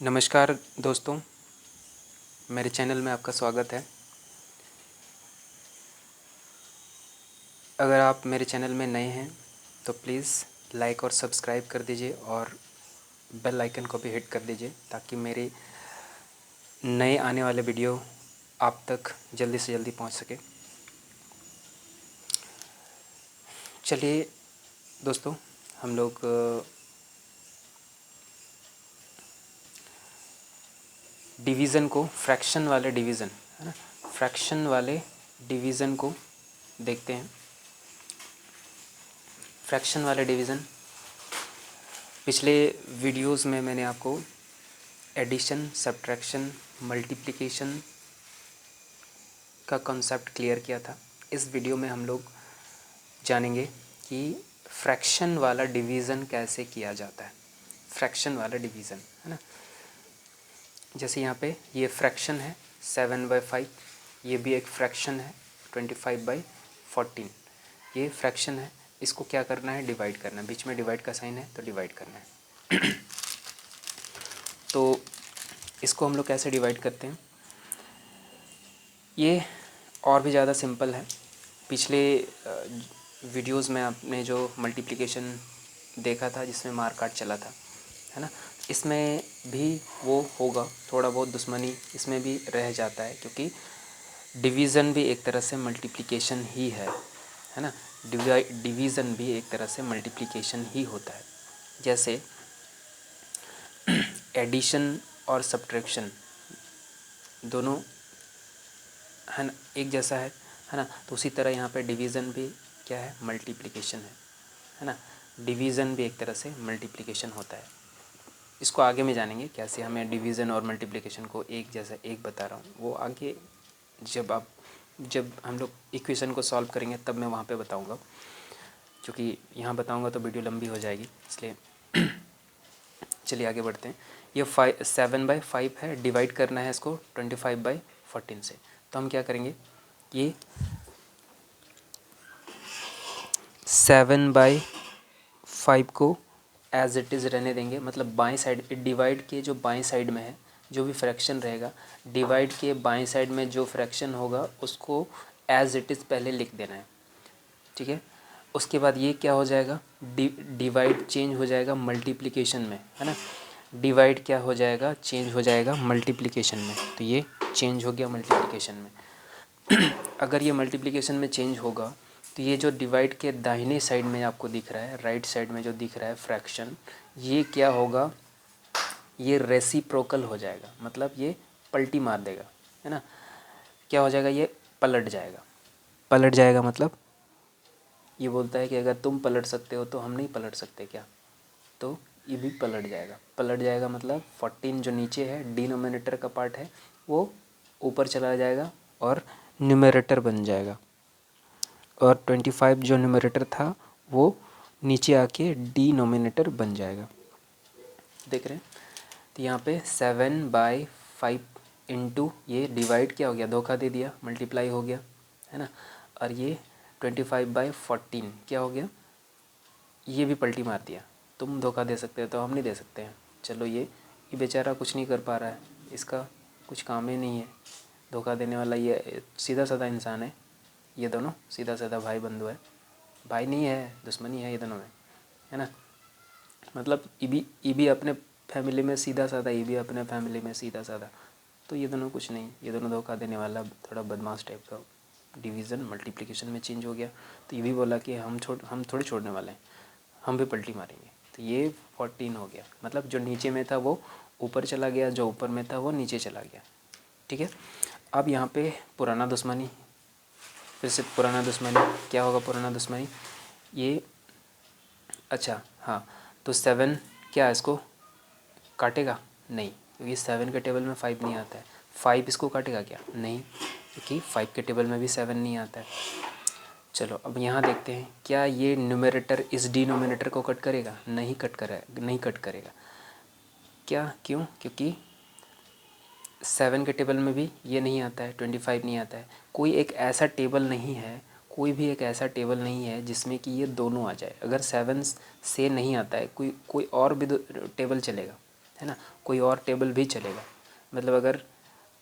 नमस्कार दोस्तों, मेरे चैनल में आपका स्वागत है। अगर आप मेरे चैनल में नए हैं तो प्लीज़ लाइक और सब्सक्राइब कर दीजिए और बेल आइकन को भी हिट कर दीजिए ताकि मेरे नए आने वाले वीडियो आप तक जल्दी से जल्दी पहुंच सके। चलिए दोस्तों, हम लोग डिवीज़न को फ्रैक्शन वाले डिवीज़न है ना, फ्रैक्शन वाले डिवीज़न को देखते हैं। फ्रैक्शन वाले डिवीज़न, पिछले वीडियोस में मैंने आपको एडिशन, सब्ट्रैक्शन, मल्टीप्लिकेशन का कॉन्सेप्ट क्लियर किया था। इस वीडियो में हम लोग जानेंगे कि फ्रैक्शन वाला डिवीज़न कैसे किया जाता है। फ्रैक्शन वाला डिवीज़न है ना, जैसे यहाँ पे ये फ्रैक्शन है 7/5, ये भी एक फ्रैक्शन है 25/14। ये फ्रैक्शन है, इसको क्या करना है, डिवाइड करना है। बीच में डिवाइड का साइन है तो डिवाइड करना है। तो इसको हम लोग कैसे डिवाइड करते हैं, ये और भी ज़्यादा सिंपल है। पिछले वीडियोस में आपने जो मल्टीप्लिकेशन देखा था जिसमें मार काट चला था, है ना, इसमें भी वो होगा। थोड़ा बहुत दुश्मनी इसमें भी रह जाता है क्योंकि डिवीज़न भी एक तरह से मल्टीप्लिकेशन ही है ना। डिवीज़न भी एक तरह से मल्टीप्लिकेशन ही होता है। जैसे एडिशन और सब्ट्रैक्शन दोनों है ना एक जैसा है ना, तो उसी तरह यहाँ पे डिवीज़न भी क्या है, मल्टीप्लिकेशन है ना। डिवीज़न भी एक तरह से मल्टीप्लिकेशन होता है। इसको आगे में जानेंगे कैसे हमें डिवीज़न और मल्टीप्लिकेशन को एक जैसा, एक बता रहा हूँ वो आगे जब हम लोग इक्वेशन को सॉल्व करेंगे तब मैं वहाँ पे बताऊँगा, क्योंकि यहाँ बताऊँगा तो वीडियो लंबी हो जाएगी, इसलिए चलिए आगे बढ़ते हैं। ये 7/5 है, डिवाइड करना है इसको 25/14 से। तो हम क्या करेंगे, ये 7/5 को एज इट इज़ रहने देंगे, मतलब बाएं साइड, डिवाइड के जो बाएं साइड में है जो भी फ्रैक्शन रहेगा, डिवाइड के बाएं साइड में जो फ्रैक्शन होगा उसको एज इट इज़ पहले लिख देना है, ठीक है। उसके बाद ये क्या हो जाएगा, डिवाइड चेंज हो जाएगा मल्टीप्लिकेशन में, है ना। डिवाइड क्या हो जाएगा, चेंज हो जाएगा मल्टीप्लिकेशन में, तो ये चेंज हो गया मल्टीप्लिकेशन में। अगर ये मल्टीप्लिकेशन में चेंज होगा तो ये जो डिवाइड के दाहिने साइड में आपको दिख रहा है, राइट साइड में जो दिख रहा है फ्रैक्शन, ये क्या होगा, ये रेसिप्रोकल हो जाएगा, मतलब ये पलटी मार देगा, है ना। क्या हो जाएगा, ये पलट जाएगा। पलट जाएगा मतलब ये बोलता है कि अगर तुम पलट सकते हो तो हम नहीं पलट सकते क्या, तो ये भी पलट जाएगा। पलट जाएगा मतलब 14 जो नीचे है, डिनोमिनेटर का पार्ट है, वो ऊपर चला जाएगा और न्यूमरेटर बन जाएगा, और 25 जो न्यूमरेटर था वो नीचे आके डिनोमिनेटर बन जाएगा। देख रहे हैं, तो यहाँ पे 7/5 इंटू ये डिवाइड क्या हो गया, धोखा दे दिया, मल्टीप्लाई हो गया, है ना। और ये 25/14 क्या हो गया, ये भी पलटी मार दिया। तुम धोखा दे सकते हो तो हम नहीं दे सकते हैं। चलो ये बेचारा कुछ नहीं कर पा रहा है, इसका कुछ काम ही नहीं है, धोखा देने वाला ये सीधा साधा इंसान है। ये दोनों सीधा साधा भाई बंधु है, भाई नहीं है, दुश्मनी है ये दोनों में, है ना। मतलब ये भी अपने फैमिली में सीधा साधा, ये भी अपने फैमिली में सीधा साधा, तो ये दोनों कुछ नहीं, ये दोनों धोखा देने वाला थोड़ा बदमाश टाइप का। डिवीज़न मल्टीप्लिकेशन में चेंज हो गया तो ये भी बोला कि हम थोड़े छोड़ने वाले हैं, हम भी पलटी मारेंगे। तो ये 14 हो गया, मतलब जो नीचे में था वो ऊपर चला गया, जो ऊपर में था वो नीचे चला गया, ठीक है। अब यहाँ पे पुराना दुश्मनी, फिर से पुराना दुश्मनी क्या होगा, पुराना दुश्मनी ये, अच्छा हाँ, तो 7 क्या इसको काटेगा, नहीं, क्योंकि 7 के टेबल में 5 नहीं आता है। 5 इसको काटेगा क्या, नहीं, क्योंकि 5 के टेबल में भी 7 नहीं आता है। चलो अब यहाँ देखते हैं, क्या ये न्यूमरेटर इस डिनोमिनेटर को कट करेगा, नहीं कट करेगा। क्या, क्यों, क्योंकि 7 के टेबल में भी ये नहीं आता है, 25 नहीं आता है। कोई एक ऐसा टेबल नहीं है, कोई भी एक ऐसा टेबल नहीं है जिसमें कि ये दोनों आ जाए। अगर 7 से नहीं आता है, कोई और भी टेबल चलेगा, है ना, कोई और टेबल भी चलेगा। मतलब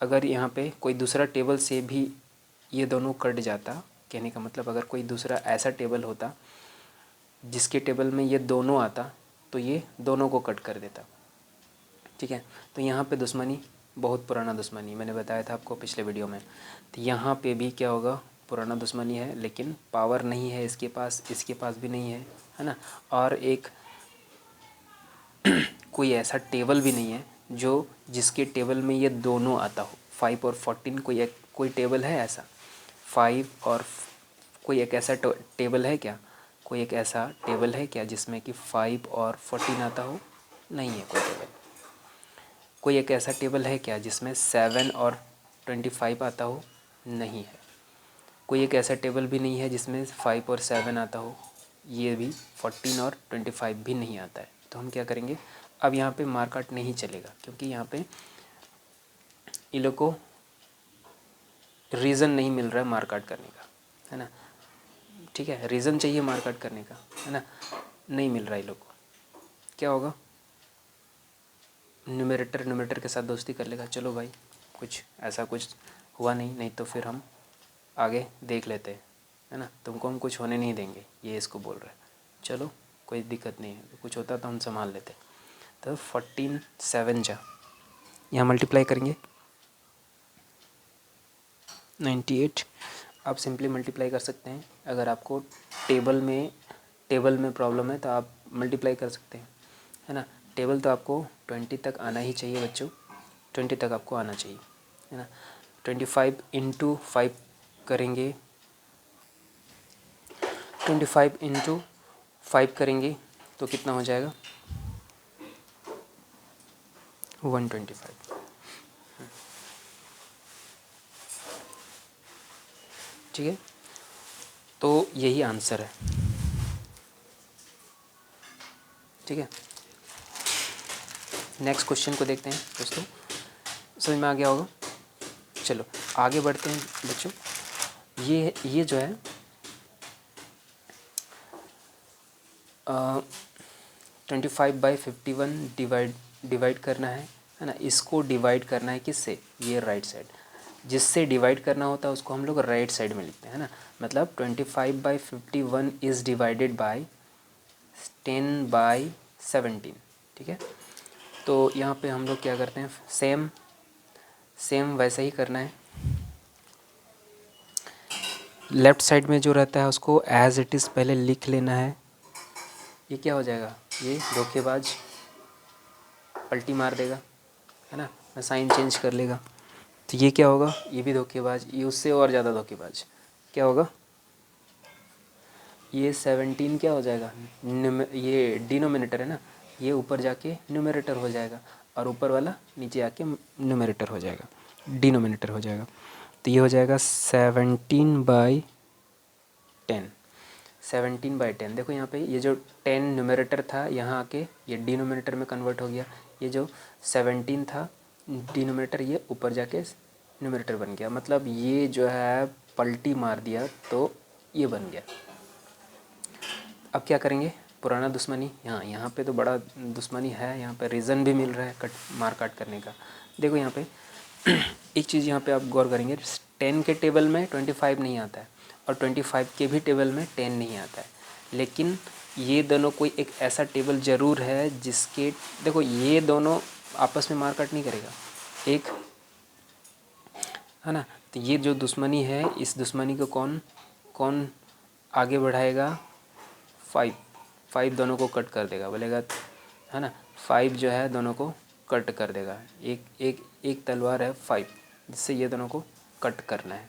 अगर यहाँ पे कोई दूसरा टेबल से भी ये दोनों कट जाता, कहने का मतलब अगर कोई दूसरा ऐसा टेबल होता जिसके टेबल में ये दोनों आता तो ये दोनों को कट कर देता, ठीक है। तो यहाँ पे दुश्मनी बहुत पुराना दुश्मनी, मैंने बताया था आपको पिछले वीडियो में। तो यहाँ पे भी क्या होगा, पुराना दुश्मनी है, लेकिन पावर नहीं है इसके पास भी नहीं है ना। और एक कोई ऐसा टेबल भी नहीं है जो जिसके टेबल में ये दोनों आता हो, 5 और 14। कोई टेबल है ऐसा 5 और कोई एक ऐसा टेबल है क्या, कोई एक ऐसा टेबल है क्या जिसमें कि 5 और 14 आता हो? नहीं है कोई टेबल। कोई एक ऐसा टेबल है क्या जिसमें 7 और 25 आता हो? नहीं है। कोई एक ऐसा टेबल भी नहीं है जिसमें 5 और 7 आता हो, ये भी 14 और 25 भी नहीं आता है। तो हम क्या करेंगे, अब यहाँ पे मार्कआउट नहीं चलेगा क्योंकि यहाँ पे इन लोग को रीज़न नहीं मिल रहा है मार्कआउट करने का, है ना, ठीक है। रीज़न चाहिए मार्कआउट करने का, है ना, नहीं मिल रहा है इन लोग को। क्या होगा, न्यूमरेटर के साथ दोस्ती कर लेगा। चलो भाई, कुछ ऐसा कुछ हुआ नहीं तो फिर हम आगे देख लेते हैं, है ना। तुमको हम कुछ होने नहीं देंगे, ये इसको बोल रहा है। चलो कोई दिक्कत नहीं है, कुछ होता तो हम संभाल लेते। तो 14 7 जा यहाँ मल्टीप्लाई करेंगे 98। आप सिंपली मल्टीप्लाई कर सकते हैं। अगर आपको टेबल में प्रॉब्लम है तो आप मल्टीप्लाई कर सकते हैं, है ना। टेबल तो आपको 20 तक आना ही चाहिए बच्चों, 20 तक आपको आना चाहिए, है ना। 25 इंटू 5 करेंगे, 25 इंटू 5 करेंगे तो कितना हो जाएगा, 125। ठीक है, तो यही आंसर है, ठीक है। नेक्स्ट क्वेश्चन को देखते हैं दोस्तों, समझ में आ गया होगा। चलो आगे बढ़ते हैं बच्चों। ये जो है 25/51 डिवाइड करना है ना। इसको डिवाइड करना है किससे, ये राइट साइड, जिससे डिवाइड करना होता है उसको हम लोग राइट साइड में लिखते हैं, है ना। मतलब 25/51 इज़ डिवाइडेड बाय 10/17, ठीक है। तो यहाँ पे हम लोग क्या करते हैं, सेम वैसा ही करना है। लेफ़्ट साइड में जो रहता है उसको एज इट इज़ पहले लिख लेना है। ये क्या हो जाएगा, ये धोखेबाज पलटी मार देगा, है ना, साइन चेंज कर लेगा। तो ये क्या होगा, ये भी धोखेबाज, ये उससे और ज़्यादा धोखेबाज। क्या होगा, ये 17 क्या हो जाएगा, ये डिनोमिनेटर है ना, ये ऊपर जाके न्यूमरेटर हो जाएगा और ऊपर वाला नीचे आके न्यूमरेटर हो जाएगा, डिनोमिनेटर हो जाएगा। तो ये हो जाएगा 17/10। 17/10 देखो यहाँ पे, ये जो 10 न्यूमरेटर था यहाँ आके ये डिनोमिनेटर में कन्वर्ट हो गया। ये जो 17 था डिनोमिनेटर, ये ऊपर जाके न्यूमरेटर बन गया। मतलब ये जो है पलटी मार दिया तो ये बन गया। अब क्या करेंगे, पुराना दुश्मनी, यहाँ पे तो बड़ा दुश्मनी है, यहाँ पे रीज़न भी मिल रहा है मार काट करने का। देखो यहाँ पे एक चीज़ यहाँ पे आप गौर करेंगे, 10 के टेबल में 25 नहीं आता है और 25 के भी टेबल में 10 नहीं आता है, लेकिन ये दोनों कोई एक ऐसा टेबल ज़रूर है जिसके, देखो ये दोनों आपस में मार काट नहीं करेगा एक, है ना। तो ये जो दुश्मनी है, इस दुश्मनी को कौन आगे बढ़ाएगा, 5 दोनों को कट कर देगा, बोलेगा, है ना। 5 जो है दोनों को कट कर देगा। एक तलवार है 5, जिससे ये दोनों को कट करना है,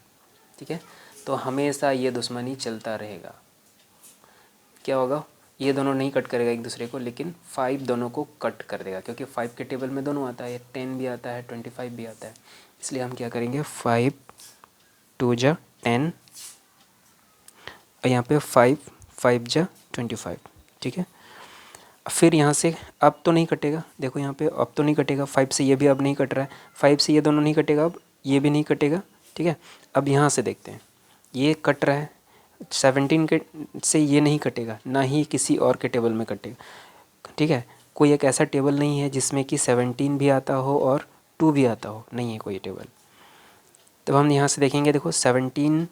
ठीक है। तो हमेशा ये दुश्मनी चलता रहेगा। क्या होगा, ये दोनों नहीं कट करेगा एक दूसरे को, लेकिन 5 दोनों को कट कर देगा, क्योंकि 5 के टेबल में दोनों आता है, 10 भी आता है, 25 भी आता है। इसलिए हम क्या करेंगे, 5 2 जा 10 और यहाँ पे 5 जा 25, ठीक है। फिर यहाँ से अब तो नहीं कटेगा, देखो यहाँ पे अब तो नहीं कटेगा, 5 से ये भी अब नहीं कट रहा है, 5 से ये दोनों नहीं कटेगा, अब ये भी नहीं कटेगा, ठीक है। अब यहाँ से देखते हैं, ये कट रहा है, 17 के से ये नहीं कटेगा, ना ही किसी और के टेबल में कटेगा, ठीक है। कोई एक ऐसा टेबल नहीं है जिसमें कि 17 भी आता हो और 2 भी आता हो, नहीं है कोई टेबल। तब हम यहाँ से देखेंगे, देखो 17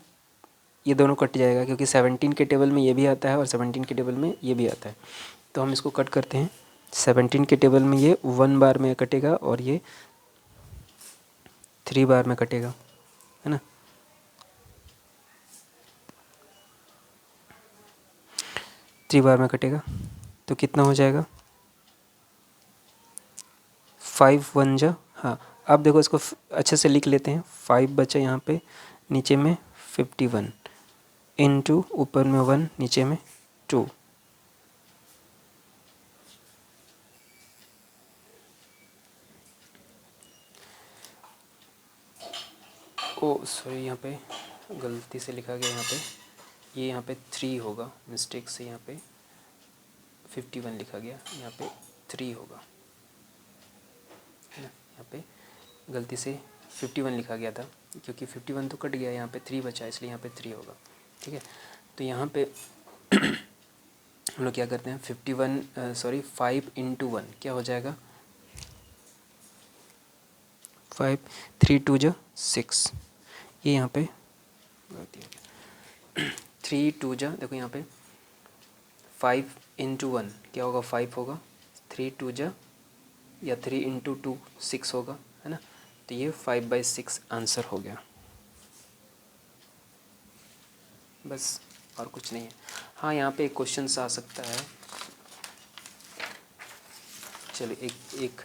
ये दोनों कट जाएगा क्योंकि 17 के टेबल में ये भी आता है और 17 के टेबल में ये भी आता है। तो हम इसको कट करते हैं। 17 के टेबल में ये 1 बार में कटेगा और ये 3 बार में कटेगा, है ना। थ्री बार में कटेगा तो कितना हो जाएगा, 5 1 जा, हाँ अब देखो इसको अच्छे से लिख लेते हैं। 5 बचा यहाँ पे, नीचे में 51 इनटू ऊपर में 1 नीचे में 2। ओ सॉरी, यहाँ पे गलती से लिखा गया, यहाँ पे ये यहाँ पे 3 होगा, मिस्टेक से यहाँ पे 51 लिखा गया, यहाँ पे 3 होगा, है ना। यहाँ पे गलती से 51 लिखा गया था क्योंकि 51 तो कट गया, यहाँ पे 3 बचा इसलिए यहाँ पे 3 होगा, ठीक है। तो यहाँ पे हम लोग क्या करते हैं, 5 इंटू 1 क्या हो जाएगा, 5 3 2 जा 6, ये यहाँ पे 3 2 जा, देखो यहाँ पे 5 इंटू 1 क्या होगा, 5 होगा, 3 2 जा या 3 इंटू 2 6 होगा, है ना। तो ये 5/6 आंसर हो गया, बस और कुछ नहीं है। हाँ यहाँ पे एक क्वेश्चन आ सकता है, चलिए एक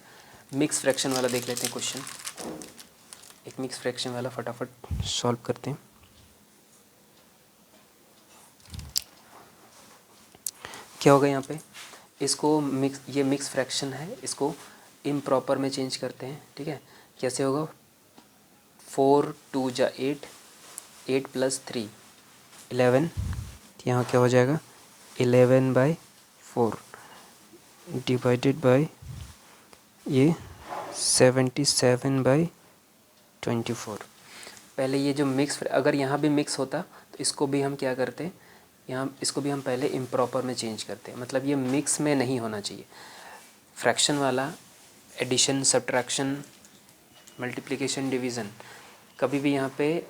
मिक्स फ्रैक्शन वाला देख लेते हैं क्वेश्चन। एक मिक्स फ्रैक्शन वाला फटाफट सॉल्व करते हैं। क्या होगा यहाँ पे, इसको ये मिक्स फ्रैक्शन है, इसको इम्प्रॉपर में चेंज करते हैं, ठीक है। कैसे होगा, 4 2 जा 8, 8 + 3 11, यहाँ क्या हो जाएगा 11/4 डिवाइडेड बाय ये 77/24। पहले ये जो मिक्स, अगर यहाँ भी मिक्स होता तो इसको भी हम क्या करते, यहाँ इसको भी हम पहले इम्प्रॉपर में चेंज करते हैं, मतलब ये मिक्स में नहीं होना चाहिए। फ्रैक्शन वाला एडिशन, सब्ट्रैक्शन, मल्टीप्लिकेशन, डिवीज़न कभी भी यहाँ पे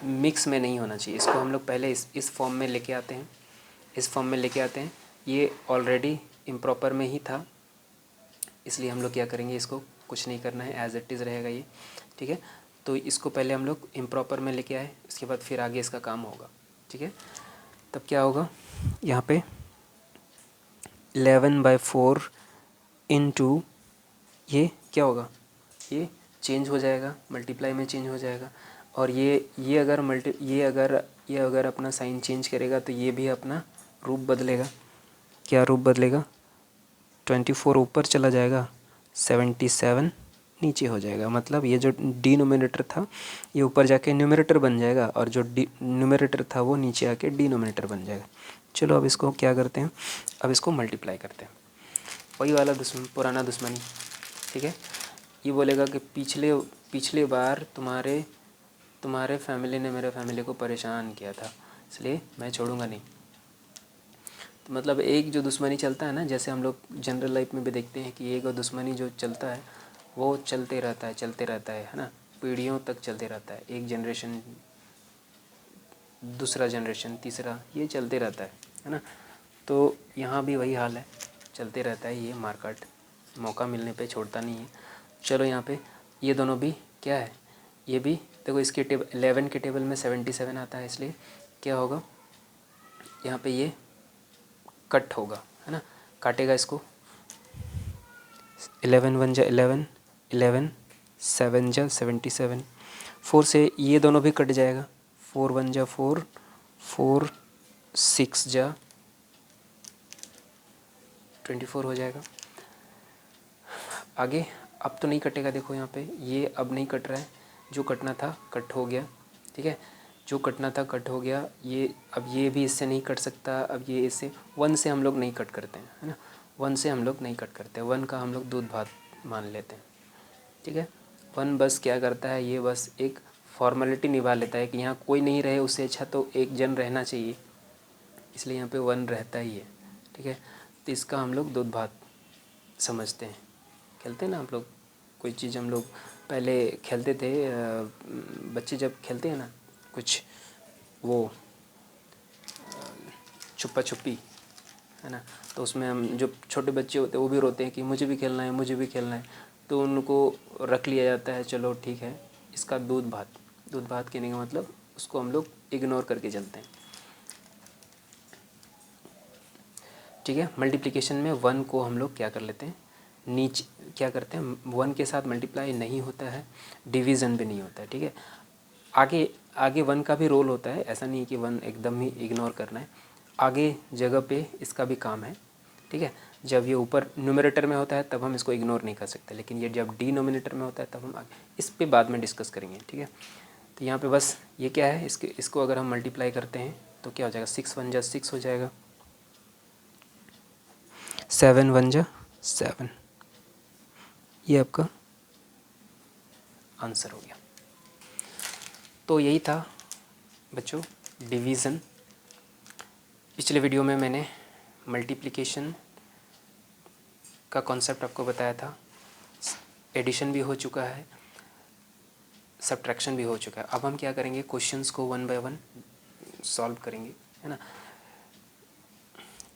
मिक्स में नहीं होना चाहिए। इसको हम लोग पहले इस फॉर्म में लेके आते हैं, इस फॉर्म में लेके आते हैं। ये ऑलरेडी इम्प्रॉपर में ही था, इसलिए हम लोग क्या करेंगे, इसको कुछ नहीं करना है, एज इट इज़ रहेगा ये, ठीक है। तो इसको पहले हम लोग इम्प्रॉपर में लेके आए, उसके बाद फिर आगे इसका काम होगा, ठीक है। तब क्या होगा, यहाँ पे 11/4 इंटू ये क्या होगा, ये चेंज हो जाएगा, मल्टीप्लाई में चेंज हो जाएगा। और ये अगर अपना साइन चेंज करेगा तो ये भी अपना रूप बदलेगा। क्या रूप बदलेगा, 24 ऊपर चला जाएगा, 77 नीचे हो जाएगा। मतलब ये जो डिनोमिनेटर था ये ऊपर जाके न्यूमरेटर बन जाएगा और जो न्यूमरेटर था वो नीचे आके डिनोमिनेटर बन जाएगा। चलो अब इसको क्या करते हैं, अब इसको मल्टीप्लाई करते हैं, वही वाला पुराना दुश्मनी, ठीक है। ये बोलेगा कि पिछले बार तुम्हारे फैमिली ने मेरे फैमिली को परेशान किया था, इसलिए मैं छोड़ूंगा नहीं। तो मतलब एक जो दुश्मनी चलता है ना, जैसे हम लोग जनरल लाइफ में भी देखते हैं कि एक दुश्मनी जो चलता है वो चलते रहता है ना, पीढ़ियों तक चलते रहता है। एक जनरेशन, दूसरा जनरेशन, तीसरा, ये चलते रहता है ना। तो यहाँ भी वही हाल है, चलते रहता है ये मारकाट, मौका मिलने पे छोड़ता नहीं है। चलो यहाँ पे ये दोनों भी क्या है, ये भी देखो इसके 11 के टेबल में 77 आता है, इसलिए क्या होगा, यहाँ पे ये कट होगा, है ना, काटेगा इसको। 11 1 जा 11, 11 7 जा 77, 4 से ये दोनों भी कट जाएगा, 4 1 जा 4, 4 6 जा 24 हो जाएगा। आगे अब तो नहीं कटेगा, देखो यहाँ पे ये अब नहीं कट रहा है, जो कटना था कट हो गया, ठीक है, जो कटना था कट हो गया। ये अब ये भी इससे नहीं कट सकता, अब ये इससे 1 से हम लोग नहीं कट करते हैं, है ना, 1 से हम लोग नहीं कट करते, 1 का हम लोग दूध भात मान लेते हैं, ठीक है। 1 बस क्या करता है, ये बस एक फॉर्मेलिटी निभा लेता है कि यहाँ कोई नहीं रहे, उससे अच्छा तो एक जन रहना चाहिए, इसलिए यहाँ पे 1 रहता ही है, ठीक है। तो इसका हम लोग दूध भात समझते हैं। खेलते हैं ना आप लोग, कोई चीज़ हम लोग पहले खेलते थे, बच्चे जब खेलते हैं ना कुछ, वो छुपा छुपी, है ना, तो उसमें हम जो छोटे बच्चे होते हैं वो भी रोते हैं कि मुझे भी खेलना है, मुझे भी खेलना है, तो उनको रख लिया जाता है, चलो ठीक है। इसका दूध भात कहने का मतलब उसको हम लोग इग्नोर करके चलते हैं, ठीक है। मल्टीप्लिकेशन में 1 को हम लोग क्या कर लेते हैं, नीचे क्या करते हैं, 1 के साथ मल्टीप्लाई नहीं होता है, डिवीज़न भी नहीं होता है, ठीक है। आगे आगे 1 का भी रोल होता है, ऐसा नहीं कि 1 एकदम ही इग्नोर करना है, आगे जगह पे इसका भी काम है, ठीक है। जब ये ऊपर न्यूमरेटर में होता है तब हम इसको इग्नोर नहीं कर सकते, लेकिन ये जब डिनोमिनेटर में होता है तब हम आगे इस पे बाद में डिस्कस करेंगे, ठीक है। तो यहाँ पे बस ये क्या है, इसको अगर हम मल्टीप्लाई करते हैं तो क्या हो जाएगा, 6 1 जा 6 हो जाएगा, 7 1 जा 7, ये आपका आंसर हो गया। तो यही था बच्चों डिवीज़न। पिछले वीडियो में मैंने मल्टीप्लिकेशन का कॉन्सेप्ट आपको बताया था, एडिशन भी हो चुका है, सब्ट्रैक्शन भी हो चुका है। अब हम क्या करेंगे, क्वेश्चंस को 1 बाय 1 सॉल्व करेंगे, है ना।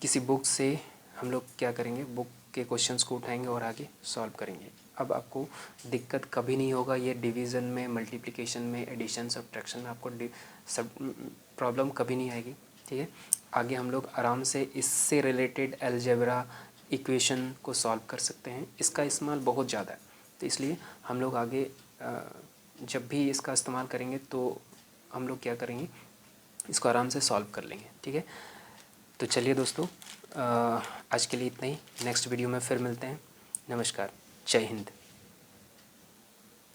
किसी बुक से हम लोग क्या करेंगे, बुक के क्वेश्चंस को उठाएंगे और आगे सॉल्व करेंगे। अब आपको दिक्कत कभी नहीं होगा, ये डिवीज़न में, मल्टीप्लिकेशन में, एडिशन, सब्ट्रैक्शन में आपको सब प्रॉब्लम कभी नहीं आएगी, ठीक है। आगे हम लोग आराम से इससे रिलेटेड अलजेब्रा इक्वेशन को सॉल्व कर सकते हैं। इसका इस्तेमाल बहुत ज़्यादा है, तो इसलिए हम लोग आगे जब भी इसका इस्तेमाल करेंगे तो हम लोग क्या करेंगे, इसको आराम से सॉल्व कर लेंगे, ठीक है। तो चलिए दोस्तों, आज के लिए इतना ही। नेक्स्ट वीडियो में फिर मिलते हैं। नमस्कार, जय हिंद।